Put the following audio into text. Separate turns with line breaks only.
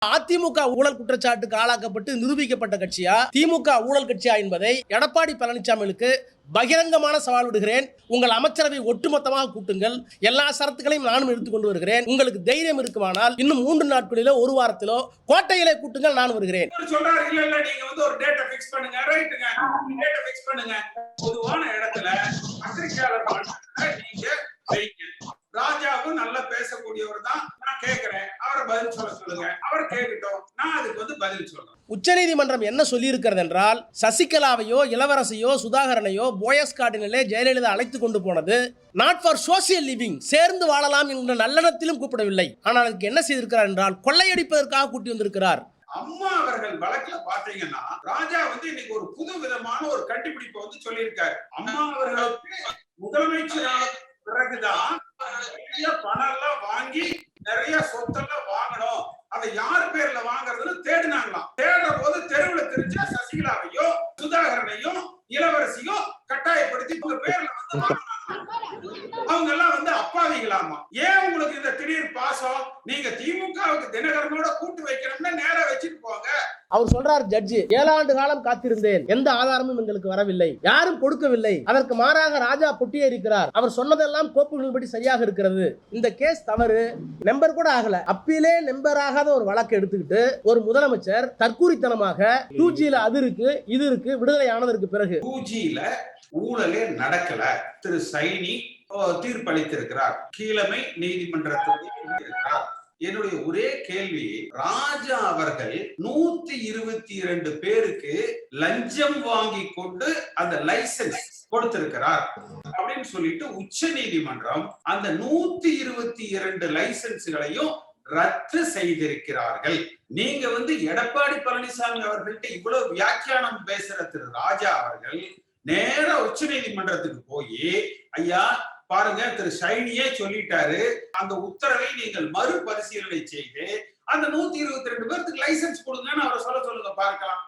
அதிமுக ஊழல் குற்றச்சாட்டுக்கு ஆளாக்கப்பட்டு நிரூபிக்கப்பட்ட கட்சியா திமுக ஊழல் கட்சியா என்பதை எடப்பாடி பழனிசாமிக்கு பகிரங்கமான சவால் விடுகிறேன். உங்கள் அமைச்சரவை ஒட்டுமொத்தமாக கூட்டுங்கள். எல்லா சரத்துகளையும் நானும் எடுத்துக்கொண்டு வருகிறேன். உங்களுக்கு தைரியம் இருக்குமானால் இன்னும் 3 நாட்களிலோ 1 வாரத்திலோ கோட்டையிலே கூட்டுங்கள், நான் வருகிறேன்.
சொல்றாரு இல்ல இல்ல நீங்க வந்து ஒரு டேட்டா ஃபிக்ஸ் பண்ணுங்க. ரைட்டுங்க, டேட்டா ஃபிக்ஸ் பண்ணுங்க. பொதுவான இடத்துல பத்திரிகையாளர் நீங்க வைங்க. ராஜாவும் நல்லா பேசக்கூடியவர் தான். நான் கேட்கிறேன், அவரை பதில் சொல்ல சொல்லுங்க. அவர் கேட்கட்டும், நான் அதுக்கு வந்து பதில் சொல்றேன்.
உச்சநீதிமன்றம் என்ன சொல்லி இருக்கிறது என்றால், சசிகலாவையோ இளவரசையோ சுதாகரனையோ போயஸ் கார்டினிலே ஜெயலலிதா அழைத்து கொண்டு போனது நாட் ஃபார் சோசியல் லிவிங், சேர்ந்து வாழலாம் என்ற நல்லெண்ணத்திலும் கூப்பிடவில்லை. ஆனால் அதுக்கு என்ன செய்திருக்கிறார் என்றால், கொள்ளையடிப்பதற்காக கூட்டி வந்திருக்கிறார்.
அம்மா அவர்கள் வழக்குல பாத்தீங்கன்னா ராஜா வந்து இன்னைக்கு ஒரு புது விதமான ஒரு கண்டுபிடிப்பை வந்து சொல்லியிருக்காரு. அம்மா அவர்களுக்கு முதலமைச்சரான பிறகுதான் நிறைய பணம் எல்லாம் வாங்கி நிறைய சொத்தெல்லாம் வாங்கணும், அதை யார் பேர்ல வாங்குறதுன்னு தேடினாங்களாம். தேடுற போது தெருவுல தெரிஞ்ச சசிகலாவையோ சுதாகரனையும் இளவரசியோ கட்டாயப்படுத்தி உங்க பேர்ல வந்து வாங்கினாங்க. அவங்க எல்லாம் வந்து அப்பாவிகளாமா. ஏன் உங்களுக்கு இந்த திடீர் பாசம்? நீங்க திமுகவுக்கு தினகரனோட கூட்டு வைக்கணும்னா நேரா வச்சுட்டு போங்க.
அவர் சொல்றார், ஜட்ஜி 7 ஆண்டு காலம் காத்திருந்தேன், எந்த ஆதாரமும் எங்களுக்கு வரவில்லை, யாரும் கொடுக்கவில்லை, அதற்கு மாறாக ராஜா பொட்டியே இருக்கிறார், அவர் சொன்னதெல்லாம் கோப்புகளின்படி சரியாக இருக்கிறது, இந்த கேஸ் தவறு, நம்பர் கூட ஆகல. அப்பீலே நம்பர் ஆகாத ஒரு வழக்கு எடுத்துக்கிட்டு ஒரு முதலமைச்சர் தற்கூரித்தனமாக 2Gல அது இருக்கு இது இருக்கு விடுதலை ஆனதற்கு பிறகு
2Gல ஊழலே நடக்கல, திரு சைனி தீர்ப்பளித்திருக்கிறார், கீழமை நீதிமன்றத்தில். என்னுடைய ஒரே கேள்வி, ராஜா அவர்கள் 122 பேருக்கு லஞ்சம் வாங்கி கொண்டு அந்த லைசன்ஸ் கொடுத்திருக்கிறார் அப்படின்னு சொல்லிட்டு உச்ச நீதிமன்றம் அந்த 122 லைசன்ஸ்களையும் ரத்து செய்திருக்கிறார்கள். நீங்க வந்து எடப்பாடி பழனிசாமி அவர்கள்ட்ட இவ்வளவு வியாக்கியானம் பேசுற திரு ராஜா அவர்கள் நேரா உச்ச நீதிமன்றத்துக்கு போய், ஐயா பாருங்க திரு ஷைனியே சொல்லிட்டாரு, அந்த உத்தரவை நீங்கள் மறுபரிசீலனை செய்து அந்த 122 பேருக்கு லைசன்ஸ் கொடுங்கன்னு அவரை சொல்ல சொல்லுங்க பார்க்கலாம்.